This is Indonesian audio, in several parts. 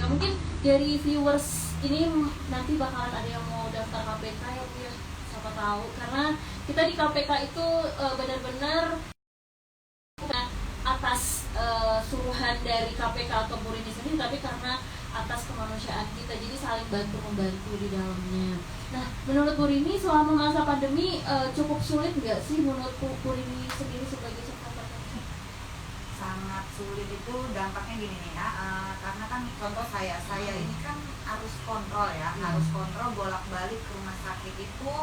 mungkin dari viewers ini nanti bakalan ada yang mau daftar KPK ya Bu ya, siapa tahu, karena kita di KPK itu benar-benar atas suruhan dari KPK atau Bu Rini sendiri, tapi karena atas kemanusiaan kita, jadi saling bantu-membantu di dalamnya. Nah, menurut Bu Rini selama masa pandemi cukup sulit nggak sih menurut Bu Rini sendiri sebagai survivor cancer? Sangat sulit. Itu dampaknya gini nih ya, karena kan contoh saya ini kan harus kontrol ya, harus kontrol bolak-balik ke rumah sakit itu,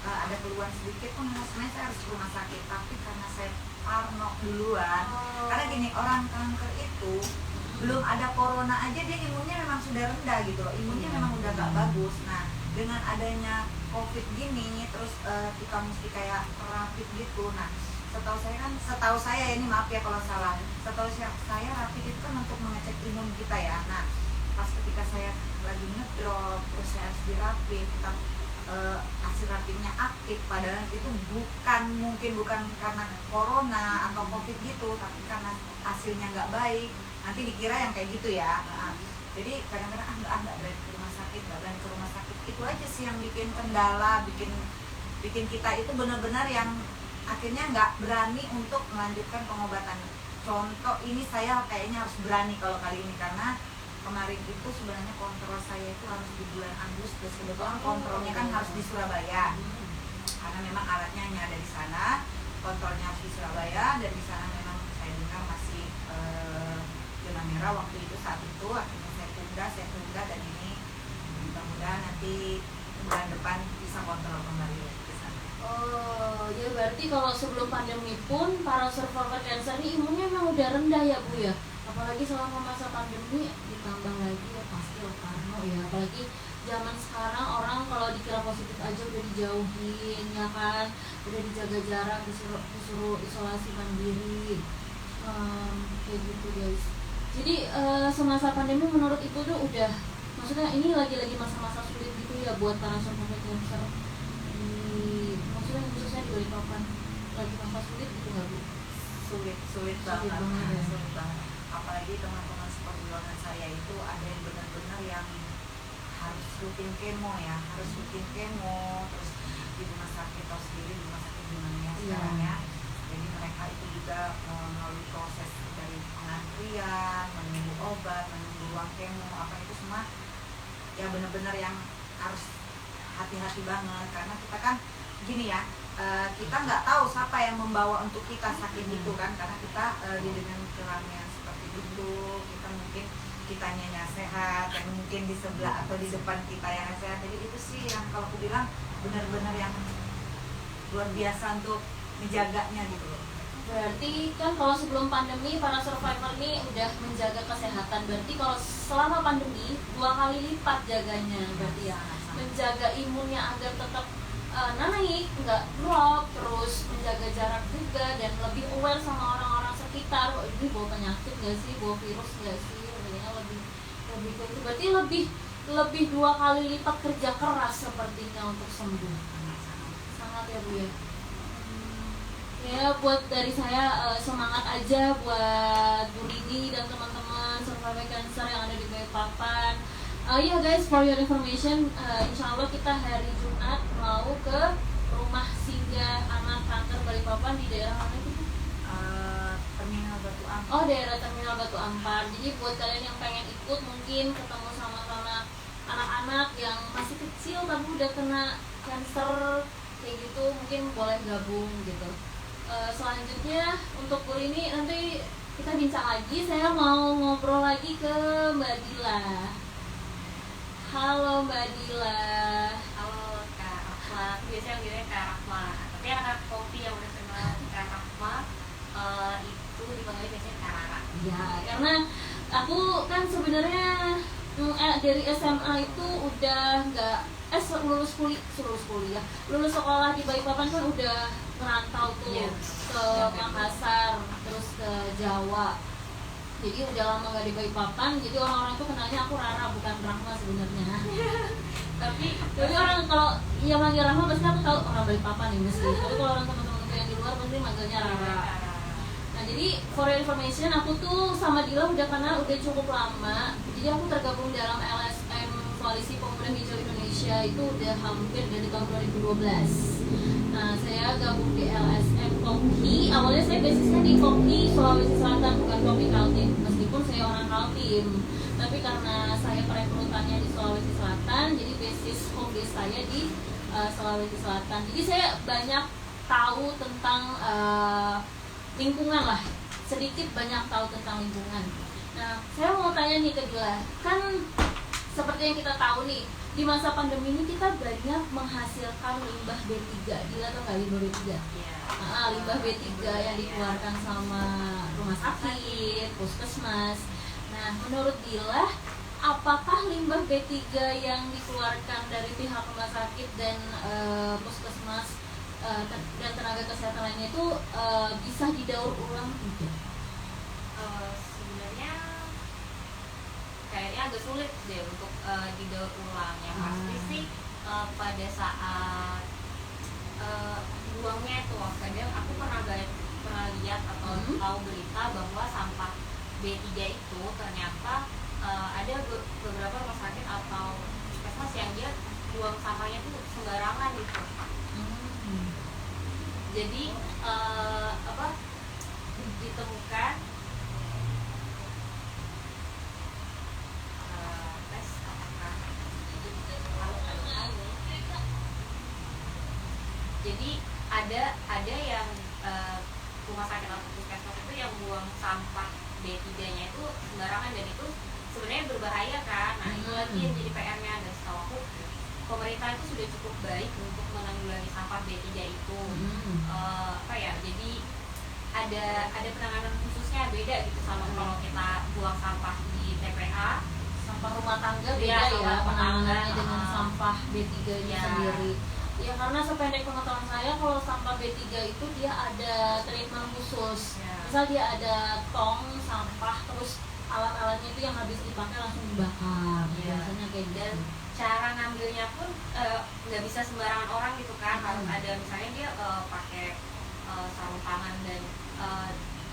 ada keluhan sedikit pun sebenarnya saya harus ke rumah sakit, tapi karena saya parno duluan, karena gini, orang kanker itu belum ada corona aja dia imunnya memang sudah rendah gitu loh, imunnya memang udah gak bagus. Nah, dengan adanya COVID gini, terus kita mesti kayak rapid gitu. Nah, setahu saya ini, maaf ya kalau salah, setahu saya rapid itu kan untuk mengecek imun kita ya. Nah, pas ketika saya lagi ngedrop, terus saya harus dirapid, hasil rapidnya aktif, padahal itu bukan karena corona atau COVID gitu, tapi karena hasilnya nggak baik, nanti dikira yang kayak gitu ya. Nah, jadi kadang-kadang nggak berani ke rumah sakit, itu aja sih yang bikin kendala, bikin kita itu benar-benar yang akhirnya nggak berani untuk melanjutkan pengobatan. Contoh ini saya kayaknya harus berani kalau kali ini, karena kemarin itu sebenarnya kontrol saya itu harus di bulan Agustus. Kebetulan kontrolnya kan harus di Surabaya, karena memang alatnya hanya ada di sana. Kontrolnya harus di Surabaya, dan di sana memang saya dengar masih zona merah waktu itu, saat itu. Akhirnya saya tunda, dan ini mudah-mudahan nanti bulan depan bisa kontrol kembali ke sana. Oh, ya berarti kalau sebelum pandemi pun para survivor cancer ini imunnya memang udah rendah ya Bu ya? Apalagi selama masa pandemi ditambah lagi ya pasti parno ya, apalagi zaman sekarang orang kalau dikira positif aja udah dijauhin ya kan, udah dijaga jarak, disuruh isolasi mandiri, kayak gitu guys. Jadi semasa pandemi menurut Ibu tuh udah, maksudnya ini lagi-lagi masa-masa sulit gitu ya buat para survivor cancer, maksudnya khususnya di Balikpapan lagi masa sulit gitu nggak Bu? Sulit banget. Apalagi teman-teman seperjuangan saya itu ada yang benar-benar yang harus rutin kemo ya, terus di rumah sakit, tahu sendiri di rumah sakit gimana ya sekarang ya. Jadi mereka itu juga melalui proses dari pengantrian, menunggu obat, menunggu ruang kemo, apa itu semua ya benar-benar yang harus hati-hati banget, karena kita kan gini ya, kita nggak tahu siapa yang membawa untuk kita sakit itu kan, karena kita dengan keramaian seperti itu, kita mungkin kitanya sehat, dan mungkin di sebelah atau di depan kita yang sehat. Jadi itu sih yang kalau aku bilang benar-benar yang luar biasa untuk menjaganya gitu loh. Berarti kan kalau sebelum pandemi para survivor ini udah menjaga kesehatan, berarti kalau selama pandemi 2 kali lipat jaganya, berarti ya menjaga imunnya agar tetap naik, nggak drop, terus menjaga jarak juga, dan lebih aware sama orang-orang sekitar. Ini bawa penyakit nggak sih, bawa virus nggak sih, lebih ke itu. Berarti lebih 2 kali lipat kerja keras sepertinya untuk sembuh. Sangat ya Bu ya. Ya buat dari saya semangat aja buat Bu Rini dan teman-teman survivor cancer yang ada di Balikpapan. Ya guys, for your information, insya Allah kita hari Jumat mau ke rumah singgah anak kanker Balikpapan di daerah mana itu? Terminal Batu Ampar. Oh, daerah Terminal Batu Ampar. Jadi buat kalian yang pengen ikut, mungkin ketemu sama anak-anak yang masih kecil tapi udah kena cancer kayak gitu, mungkin boleh gabung gitu. Selanjutnya untuk Bu Rini nanti kita bincang lagi. Saya mau ngobrol lagi ke Mbak Dila. Halo Mbak Dila. Halo Kak Rahma, biasanya bilangnya Kak Rahma, tapi anak kopi yang udah kenal Kak Rahma itu dipanggil biasanya Kak Rara. Ya, karena aku kan sebenarnya dari SMA itu udah nggak lulus sekolah di Balikpapan kan udah merantau tuh ke Makassar, terus ke Jawa. Jadi udah lama nggak di Balikpapan, jadi orang-orang tuh kenalnya aku Rara, bukan Rahma sebenarnya. tapi orang kalau yang manggil Rahma pasti aku tahu orang Balikpapan ini mesti. Tapi kalau orang teman-temanku yang di luar pasti manggilnya Rara. Nah jadi for your information, aku tuh sama Dila udah kenal udah cukup lama. Jadi aku tergabung dalam LSM Koalisi Pemuda Hijau Indonesia itu udah hampir dari tahun 2012. Nah, saya gabung di LSM Kopmi. Awalnya saya basisnya di Kopmi Sulawesi Selatan, bukan Kopmi Kaltim. Meskipun saya orang Kaltim, tapi karena saya perekrutannya di Sulawesi Selatan, jadi basis home base saya di Sulawesi Selatan. Jadi saya banyak tahu tentang lingkungan lah, sedikit banyak tahu tentang lingkungan. Nah, saya mau tanya nih ke Dila, kan seperti yang kita tahu nih, di masa pandemi ini kita banyak menghasilkan limbah B3. Dila tau nggak limbah B3? Iya. Limbah B3 yang dikeluarkan sama rumah sakit, puskesmas. Nah, menurut Dila, apakah limbah B3 yang dikeluarkan dari pihak rumah sakit dan puskesmas dan tenaga kesehatan lainnya itu bisa didaur ulang tidak? Sebenarnya kayaknya agak sulit deh untuk didaur ulang. Yang pasti sih pada saat buangnya itu, kadang aku pernah lihat atau tahu berita bahwa sampah B3 itu ternyata ada beberapa rumah sakit atau puskesmas yang dia buang sampahnya tuh sembarangan gitu. Jadi ditemukan tes apakah jadi ada yang rumah sakit atau puskesmas itu yang buang sampah B3-nya itu sembarangan, dan itu sebenarnya berbahaya kan. Nah, itu lagi yang jadi PR-nya. Dan setahu aku pemerintah itu sudah cukup baik untuk menanggulangi sampah B3 itu. Jadi ada penanganan khususnya, beda gitu sama kalau kita buang sampah di TPA. Sampah rumah tangga beda Iya, ya penanganannya tangga, dengan sampah B3-nya sendiri. Ya, karena sependek pengetahuan saya, kalau sampah B3 itu dia ada treatment khusus. Misal dia ada tong sampah, terus alat-alatnya itu yang habis dipakai langsung dibakar. Biasanya kayak gitu. Cara ngambilnya pun nggak bisa sembarangan orang gitu kan. Harus ada misalnya dia pakai sarung tangan dan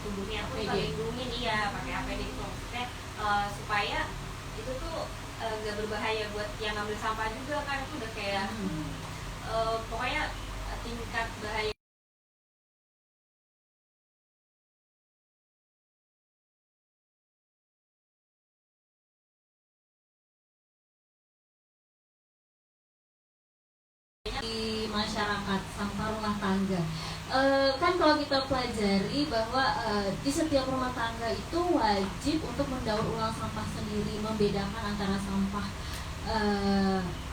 tubuhnya pun terlindungi, pakai APD gitu. Maksudnya supaya itu tuh nggak berbahaya buat yang ngambil sampah juga kan. Itu udah kayak pokoknya tingkat bahaya. Di masyarakat sampah rumah tangga, kan kalau kita pelajari bahwa di setiap rumah tangga itu wajib untuk mendaur ulang sampah sendiri, membedakan antara sampah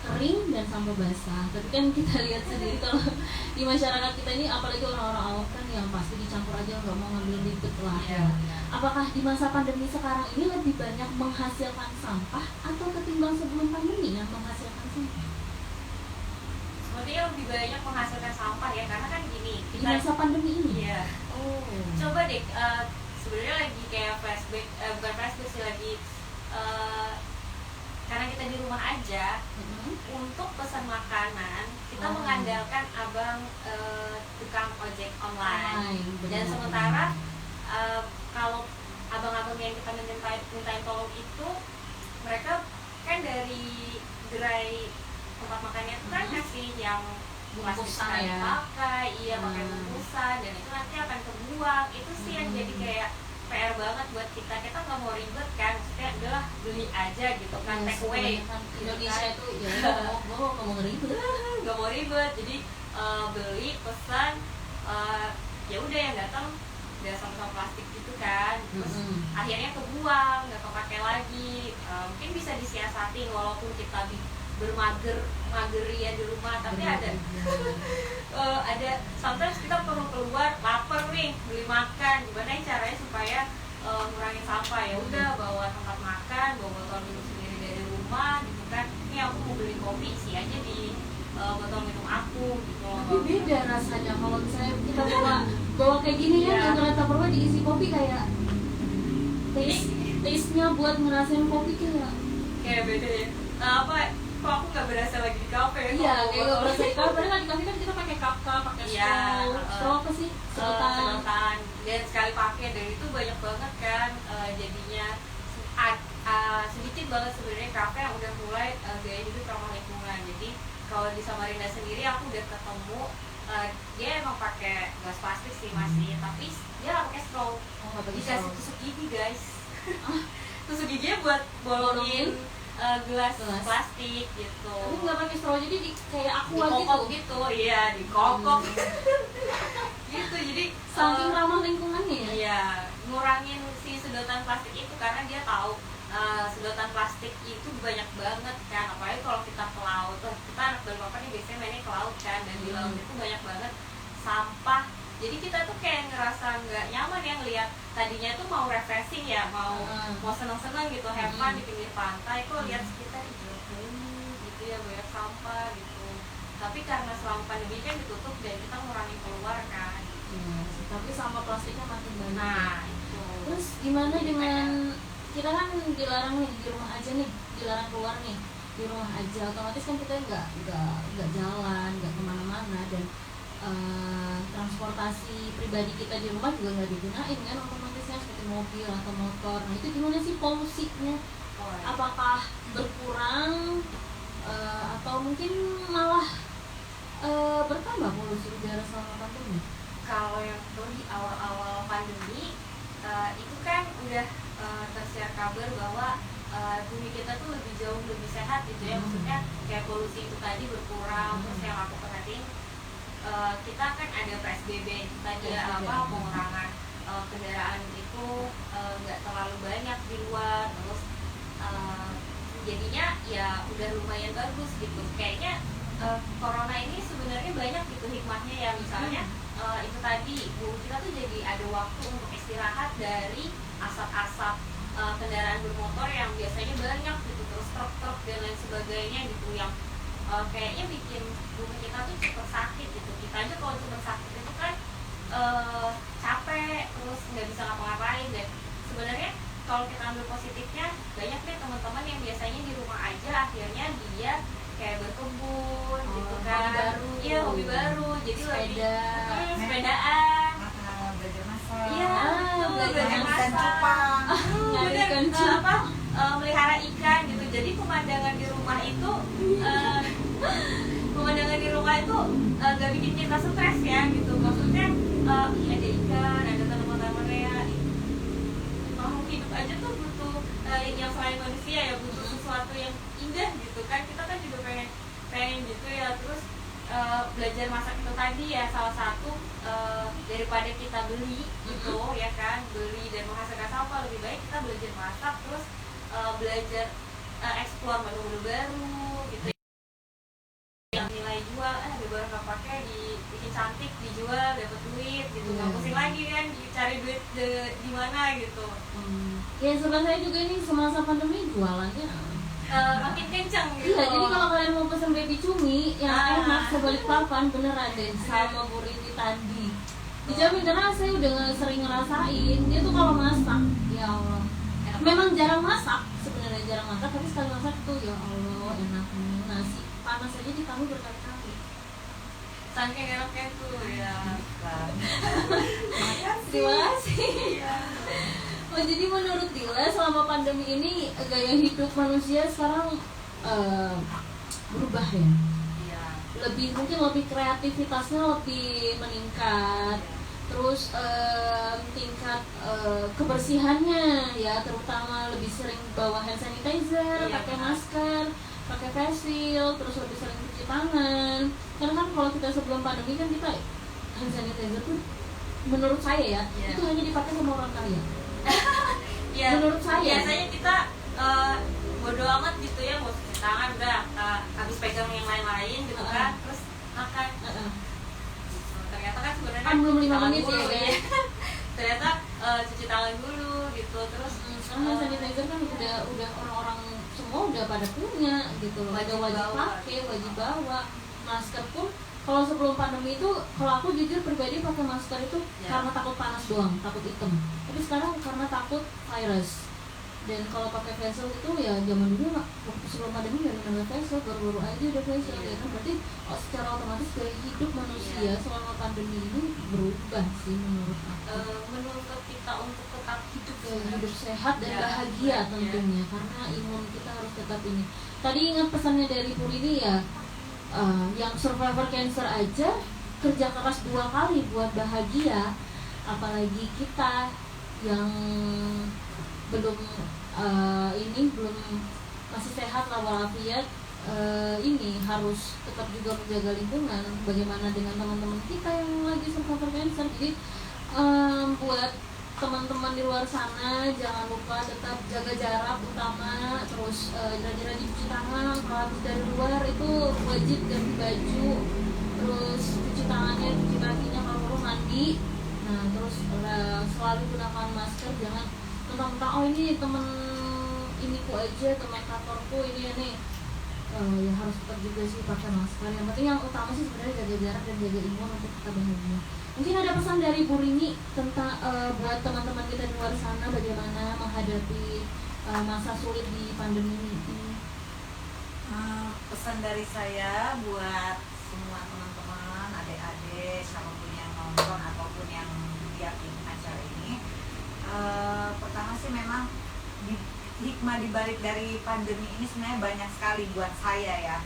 kering dan sampah basah. Tapi kan kita lihat sendiri kalau di masyarakat kita ini, apalagi orang-orang awam kan, yang pasti dicampur aja, nggak mau ngambil ribet lah. Apakah di masa pandemi sekarang ini lebih banyak menghasilkan sampah atau ketimbang sebelum pandemi yang menghasilkan sampah? Sepertinya lebih banyak menghasilkan sampah ya, karena kan gini, Di masa pandemi ini? Iya. Coba deh, sebenarnya lagi kayak flashback, bukan flashback sih, lagi karena kita di rumah aja, untuk pesan makanan kita mengandalkan abang tukang ojek online. Dan sementara kalau abang-abang yang kita mintain tolong itu, mereka kan dari gerai tempat makannya itu kan kasih yang bungkusan ya, pakai pakai bungkusan, dan itu nanti akan kebuang. Itu sih yang jadi kayak PR banget buat kita nggak mau ribet kan, maksudnya udahlah beli aja gitu kan, take away. Indonesia itu ya gue mau ribet, nggak mau ribet, jadi beli, pesan, ya udah yang datang udah sama-sama plastik gitu kan, terus akhirnya kebuang, nggak kepake lagi. Mungkin bisa disiasatin walaupun kita mageria di rumah, tapi ada sometimes kita perlu keluar, lapar nih, beli makan, gimana caranya supaya ngurangin sampah. Ya udah, bawa tempat makan, bawa botol minum sendiri dari rumah gitu kan. Ini aku mau beli kopi, isi aja di botol minum aku gitu. Tapi beda rasanya kalau misalnya kita bawa kayak gini ya, ternyata perlu diisi kopi, kayak taste-nya buat ngerasain kopi kayak beda ya. Kok aku nggak berasa lagi di kafe? Iya, kayak nggak berasa di kafe. Padahal di kafe kan kita pakai cup, pakai straw apa sih? Sedotan. Dan sekali pakai, dan itu banyak banget kan jadinya sedikit banget sebenarnya banyak kafe yang udah mulai gaya hidup ramah lingkungan. Jadi kalau di Samarinda sendiri aku udah ketemu dia emang pakai gelas plastik sih masih, tapi dia nggak pakai straw. Dikasih tusuk gigi guys. Tusuk giginya buat bolongin gelas plastik gitu. Tapi nggak pakai straw, jadi kayak aqua dikokok gitu. gitu, iya dikokok. Gitu, jadi Saking ramah lingkungannya ya. iya, ngurangin si sedotan plastik itu karena dia tahu sedotan plastik itu banyak banget kan, apalagi kalau kita ke laut. Kita anak Balikpapan nih biasanya mainnya ke laut kan, dan di laut itu banyak banget sampah. Jadi kita tuh kayak ngerasa nggak nyaman ya ngeliat. Tadinya tuh mau refreshing ya, mau seneng-seneng gitu, have fun di pinggir pantai, kok lihat sekitar gitu ya, banyak sampah gitu. Tapi karena selama pandemi kan ditutup dan kita ngurangin keluar kan. Tapi sama plastiknya makin banyak. Nah itu. Terus gimana dengan kita kan dilarang nih di rumah aja nih, dilarang keluar nih, di rumah aja, otomatis kan kita nggak jalan, nggak kemana-mana, dan transportasi pribadi kita di rumah juga nggak digunain kan otomatisnya, seperti mobil atau motor. Nah itu gimana sih polusinya? Apakah berkurang atau mungkin malah bertambah polusi udara selama pandemi? Kalau yang itu di awal-awal pandemi itu kan udah tersiar kabar bahwa bumi kita tuh lebih jauh lebih sehat gitu ya, maksudnya kayak polusi itu tadi berkurang. Terus yang aku perhatiin kita kan ada PSBB tadi ya, pengurangan kendaraan itu nggak terlalu banyak di luar. Terus jadinya ya udah lumayan bagus gitu. Kayaknya corona ini sebenarnya banyak gitu hikmahnya ya, misalnya itu tadi bumi kita tuh jadi ada waktu untuk istirahat dari asap-asap kendaraan bermotor yang biasanya banyak gitu, terus truk-truk dan lain sebagainya gitu, yang kayaknya bikin bumi kita tuh cepet sakit gitu. Kita aja kalau cepet sakit itu kan capek, terus nggak bisa ngapa-ngapain. Dan sebenarnya kalau kita ambil positifnya, banyak deh teman-teman yang biasanya di rumah aja akhirnya dia kayak berkebun gitu kan, iya hobi baru, jadi lebih sepedaan, belajar masak, iya belajar masak, melihara ikan gitu. Jadi pemandangan di rumah itu nggak bikin kita stres ya gitu, maksudnya ada ikan, ada tanaman-tanamannya ya. Makhluk hidup aja tuh butuh yang selain manusia ya, butuh sesuatu yang indah gitu kan. Kita kan juga pengen gitu ya. Terus belajar masak itu tadi ya salah satu, daripada kita beli gitu ya kan, beli dan menghasilkan sampah, lebih baik kita belajar masak, terus belajar eksplor menu-menu baru gitu, yang nilai jual ada barang nggak pakai dibikin cantik, dijual dapat duit gitu, nggak pusing lagi kan cari duit di mana gitu. Ya sebenarnya juga ini semasa pandemi jualannya makin kenceng gitu. iya, jadi kalau kalian mau pesen baby cumi yang enak se-Balikpapan, beneran deh sama Bu Riti tadi, dijamin, karena saya udah sering ngerasain dia tuh kalau masak, ya Allah, memang jarang masak sebenarnya, jarang masak, tapi sekali masak tuh ya Allah enaknya, nasi panas aja ditambah berkali-kali. Saking enaknya tuh ya. Terima kasih. Oh, jadi menurut Dila selama pandemi ini gaya hidup manusia sekarang berubah ya? Iya. Mungkin lebih kreativitasnya lebih meningkat. Terus tingkat kebersihannya ya, terutama lebih sering bawa hand sanitizer, pakai masker, pakai face shield, terus lebih sering cuci tangan. Karena kan kalau kita sebelum pandemi kan kita hand sanitizer tuh menurut saya ya, itu hanya dipakai sama orang kaya. Ya, menurut saya biasanya kita bodo amat gitu ya, mau cuci tangan udah habis pegang yang lain-lain gitu kan, terus makan. Ternyata kan sebenarnya belum 5 menit dulu, ya. Ternyata cuci tangan dulu gitu, terus hand sanitizer kan udah orang-orang semua udah pada punya gitu loh, wajib pakai, wajib bawa. Masker pun kalau sebelum pandemi itu, kalau aku jujur pribadi pakai masker itu karena takut panas doang, takut hitam. Tapi sekarang karena takut virus. Dan kalau pakai face shield itu ya zaman dulu waktu sebelum pandemi nggak ada face shield, baru-baru aja udah face shield ya kan. Berarti secara otomatis gaya hidup manusia selama pandemi ini berubah sih menurut aku. menuntut kita untuk tetap hidup hidup sehat dan Ya, bahagia ya. tentunya, karena imun kita harus tetap ini. Tadi ingat pesannya dari Bu Rini ya, yang survivor cancer aja kerja keras 2 kali buat bahagia, apalagi kita yang belum belum masih sehat lah walafiat, ini harus tetap juga menjaga lingkungan. Bagaimana dengan teman-teman kita yang lagi survivor cancer? Jadi buat teman-teman di luar sana, jangan lupa tetap jaga jarak utama, terus rajin-rajin cuci tangan. Kalau habis dari luar itu wajib ganti baju, terus cuci tangannya, cuci kakinya, kalau perlu mandi. Nah, terus selalu gunakan masker, jangan mentang-mentang oh ini temen iniku aja, teman kantorku ini ya nih. Ya harus tetap juga sih pakai masker. Yang penting yang utama sih sebenarnya jaga jarak dan jaga imun untuk kita bahagia. Mungkin ada pesan dari Bu Rini tentang buat teman-teman kita di luar sana bagaimana menghadapi masa sulit di pandemi ini. Pesan dari saya buat semua teman-teman, adik-adik, siapapun yang nonton ataupun yang lihat acara ini, pertama sih memang hikmah dibalik dari pandemi ini sebenarnya banyak sekali buat saya ya,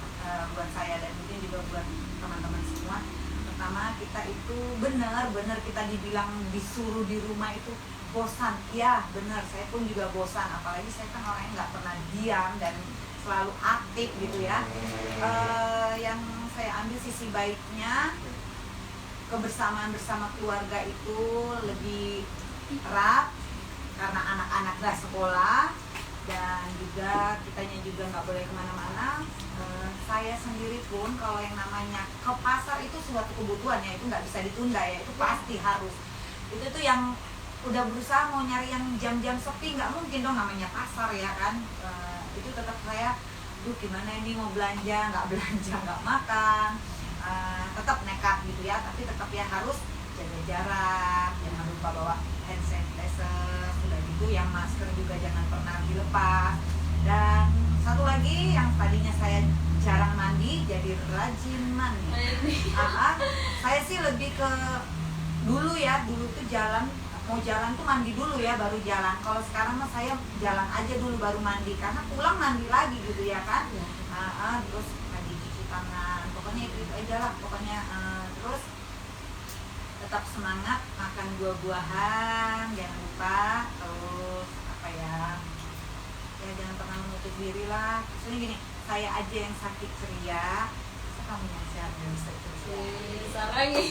buat saya dan mungkin juga buat teman-teman semua. Pertama, kita itu benar-benar kita dibilang disuruh di rumah itu bosan. Ya benar, saya pun juga bosan, apalagi saya kan orang yang nggak pernah diam dan selalu aktif gitu ya. Yang saya ambil sisi baiknya, kebersamaan bersama keluarga itu lebih erat karena anak-anak nggak sekolah, dan juga kitanya juga nggak boleh kemana-mana. Saya sendiri pun kalau yang namanya ke pasar itu suatu kebutuhan ya, itu nggak bisa ditunda ya, itu pasti harus. Itu tuh yang udah berusaha mau nyari yang jam-jam sepi, nggak mungkin dong, namanya pasar ya kan. Itu tetap saya, gimana ini mau belanja, nggak belanja, nggak makan, tetap nekat gitu ya, tapi tetap ya harus jaga jarak, jangan lupa bawa hand sanitizer, sudah gitu yang masker juga jangan pernah dilepas. Dan satu lagi yang tadinya saya jarang mandi jadi rajin mandi. Saya sih lebih ke dulu ya, dulu tuh mau jalan tuh mandi dulu ya baru jalan. Kalau sekarang mah saya jalan aja dulu baru mandi, karena pulang mandi lagi gitu ya kan. Terus mandi cuci tangan, pokoknya itu aja lah pokoknya. Terus tetap semangat makan buah-buahan, jangan lupa. Terus apa ya jangan pernah menutup diri lah. Soalnya gini, saya aja yang sakit ceria, masa kamu yang sehat dan bisa ceria? Sarangi.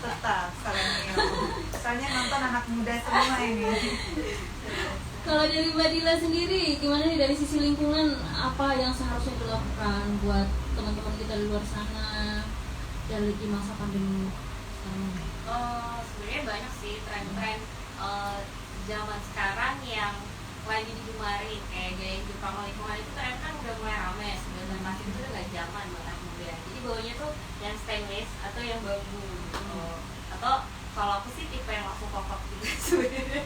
Tetap sarangi. Soalnya nonton anak muda semua ini. Kalau dari Mbak Dila sendiri, gimana nih dari sisi lingkungan, apa yang seharusnya dilakukan buat teman-teman kita di luar sana dari di masa pandemi sekarang? Sebenarnya banyak sih tren-tren zaman sekarang yang lagi digemari, kayak gaya hidup ramah lingkungan itu tren kan udah mulai rame ya. Sebenarnya plastik itu udah gak zaman buat anak muda, jadi baunya tuh yang stainless atau yang bambu gitu. Atau kalau aku sih tipe yang langsung kokok gitu sebenarnya.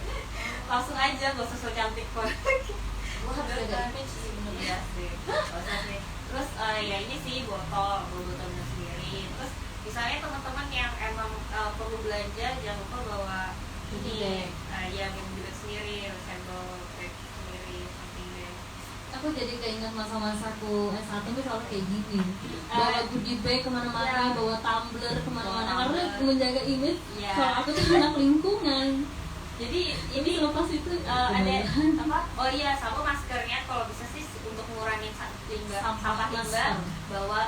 Langsung aja, gak usah so cantik kok. Wah, harus ada image sih bener. Iya sih, gak usah sih. Terus ya ini sih botol minum sendiri. Terus misalnya teman-teman yang emang perlu belanja, jangan lupa bawa ini yang juga sendiri, reusable bag sendiri, something bag. Aku jadi keinget masa-masaku S1 tuh selalu kayak gini, bawa goodie bag kemana-mana, bawa tumbler kemana-mana, karena menjaga image. Kalau aku tuh anak lingkungan, jadi ini lepas itu ada apa? Oh iya, sama maskernya kalau bisa sih untuk ngurangin sampah limbah, bawa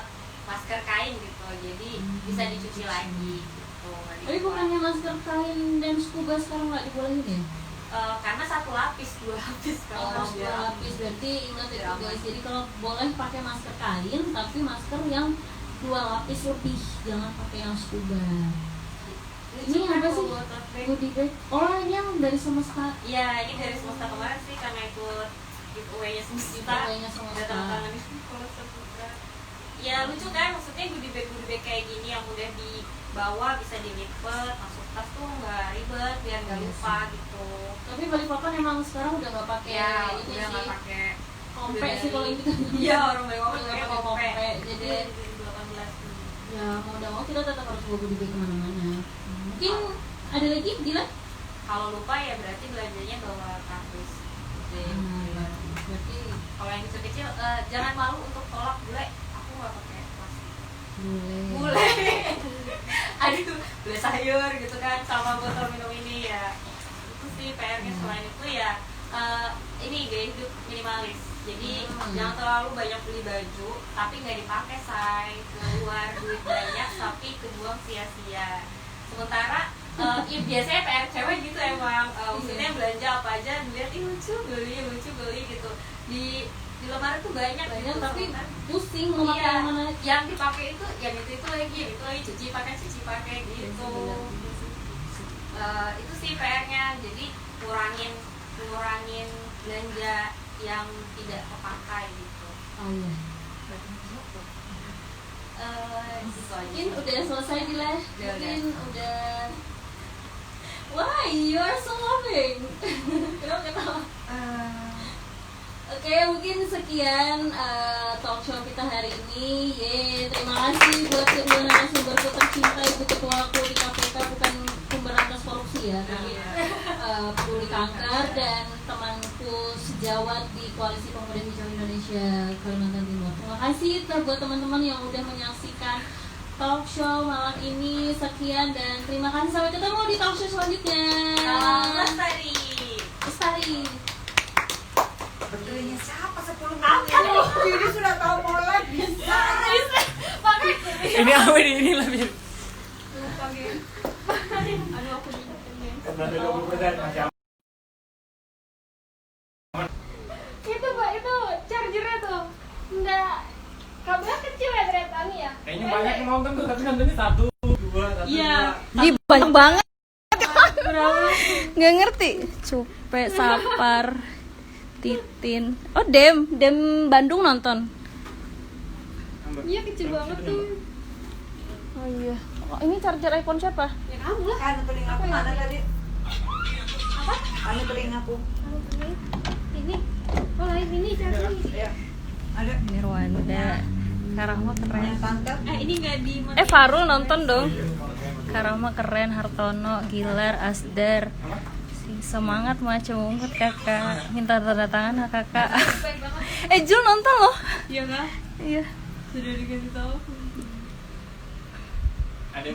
masker kain gitu, jadi bisa dicuci lagi gitu. Tapi bukannya masker kain dan scuba sekarang nggak dibolehin ya? Karena 1 lapis, 2 lapis kalau harus 2 lapis, berarti ingat itu guys. Jadi kalau boleh pakai masker kain, tapi masker yang 2 lapis lebih, jangan pakai yang scuba. Ini apa sih? Goodie bag. Oh, ini yang dari Semesta. Iya, ini dari Semesta kemarin sih karena ikut giveaway-nya Semesta. Ada tangan di Semesta. Ya lucu kan, maksudnya goodie bag kayak gini yang mudah dibawa, bisa dilipet, masuk tas tuh nggak ribet, biar nggak lupa gitu. Tapi Balikpapan emang sekarang udah nggak pakai ini udah sih. Nggak pakai Kompe sih kalau ini kan. Iya, orang Balikpapan nggak pakai pakai kompe. Jadi 2018. ya mau udah mau kita tetap harus bawa goodie bag kemana-mana. Mungkin ada lagi, Dila? kalau lupa ya berarti belanjanya bawa kardus gitu. Berarti Kalau yang kecil-kecil jangan malu untuk tolak bule, aku nggak pakai plastik. bule. Aduh, beli sayur gitu kan sama botol minum ini ya. Itu sih PR-nya. Selain itu ya ini gaya hidup minimalis. Jadi jangan terlalu banyak beli baju tapi nggak dipakai, say. Keluar duit banyak tapi kebuang sia-sia. Sementara ya biasanya PR cewek gitu emang, maksudnya belanja apa aja dilihat ih lucu beli gitu. Di lemari tuh banyak gitu, tapi sementara pusing mau pakai yang mana. yang dipakai itu yang itu lagi cuci pakai gitu. Itu sih PR-nya, jadi kurangin belanja yang tidak kepakai gitu. Oh iya. Gitu aja. Mungkin udah selesai Dila. Udah. Mungkin udah. Why you are so loving? Kenapa ketawa? Oke, mungkin sekian talk show kita hari ini. Terima kasih buat kedua narasumberku tercinta, Ibu Ketuaku di KPK, bukan pemberantas korupsi ya, tapi peduli kanker, dan temanku sejawat di Koalisi Pemuda Hijau Indonesia Kalimantan Timur. Terima kasih buat teman-teman yang udah menyaksikan talk show malam ini. Sekian dan terima kasih, sampai ketemu di talk show selanjutnya. Salam Lestari. Lestari. Betulnya siapa 10 menit? Jadi sudah tahu mulai bisa. Ini apa ini lah Bir? Aduh aku diingetin. Itu Pak, itu chargernya tuh enggak, kabelnya kecil ya ternyata nih ya. Kayaknya banyak yang nonton tuh, tapi nontonnya 1, 2, 1, 2. Iya. Ih, banyak banget. Nggak ngerti. Cupe, Sapar, Titin. Oh, Dem Bandung nonton. Iya kecil banget tuh. Oh iya. Oh, ini charger iPhone siapa? Ya kamu lah. Anu telingaku mana tadi? Apa? Anu telingaku. Ini. Oh lain ini charger. Ya. Ada. Ini Rwanda. Karama keren. Tante. Ini nggak di. Farul nonton dong. Karama keren, Hartono, Gilar, Asdar. Semangat macam ungkut kakak. Minta tanda tangan kakak. Jul nonton loh. Iya kah? Iya. Sudah dikasih tahu. Ada